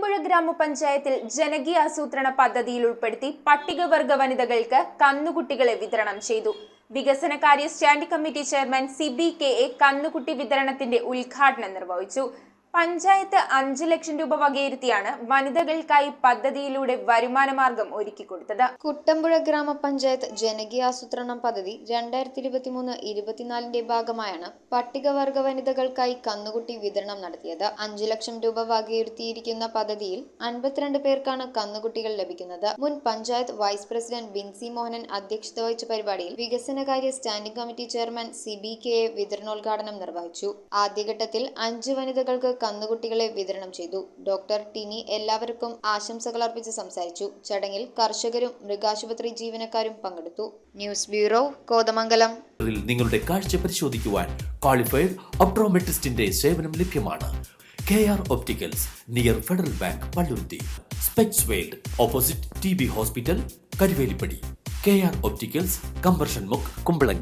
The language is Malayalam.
കുട്ടമ്പുഴ ഗ്രാമപഞ്ചായത്തിൽ ജനകീയ ആസൂത്രണ പദ്ധതിയിൽ ഉൾപ്പെടുത്തി പട്ടികവർഗ വനിതകൾക്ക് കന്നുകുട്ടികളെ വിതരണം ചെയ്തു. വികസനകാര്യ സ്റ്റാൻഡിംഗ് കമ്മിറ്റി ചെയർമാൻ CBKA കന്നുകുട്ടി വിതരണത്തിന്റെ ഉദ്ഘാടനം നിർവഹിച്ചു. പഞ്ചായത്ത് 5 ലക്ഷം രൂപ വകയിരുത്തിയാണ് വനിതകൾക്കായി പദ്ധതിയിലൂടെ വരുമാനമാർഗം ഒരുക്കിക്കൊടുത്തത്. കുട്ടമ്പുഴ ഗ്രാമപഞ്ചായത്ത് ജനകീയ ആസൂത്രണം പദ്ധതി 2023-24 ഭാഗമായാണ് പട്ടികവർഗ വനിതകൾക്കായി കന്നുകുട്ടി വിതരണം നടത്തിയത്. 5 ലക്ഷം രൂപ വകയിരുത്തിയിരിക്കുന്ന പദ്ധതിയിൽ 52 പേർക്കാണ് കന്നുകുട്ടികൾ ലഭിക്കുന്നത്. മുൻ പഞ്ചായത്ത് വൈസ് പ്രസിഡന്റ് ബിൻസി മോഹനൻ അധ്യക്ഷത വഹിച്ച പരിപാടിയിൽ വികസനകാര്യ സ്റ്റാൻഡിംഗ് കമ്മിറ്റി ചെയർമാൻ CBKA വിതരണോദ്ഘാടനം നിർവഹിച്ചു. ആദ്യഘട്ടത്തിൽ 5 വനിതകൾക്ക് കന്നുകുട്ടികളെ വിതരണം ചെയ്തു. ഡോക്ടർ ടിനി എല്ലാവർക്കും ആശംസകൾ അർപ്പിച്ച് സംസാരിച്ചു. ചടങ്ങിൽ കർഷകരും മൃഗാശുപത്രി ജീവനക്കാരും പങ്കെടുത്തു. News bureau, Kothamangalam. നിങ്ങളുടെ കാഴ്ച പരിശോധിക്കുവാൻ ക്വാളിഫൈഡ് ഒപ്ട്രോമെട്രിസ്റ്റിന്റെ സേവനം ലഭ്യമാണ്. KR opticals, near federal bank, Palluruthy. Specs world, opposite TB hospital, Karuvelippady. KR opticals, combustion മുക്ക്, കുമ്പളങ്ങി.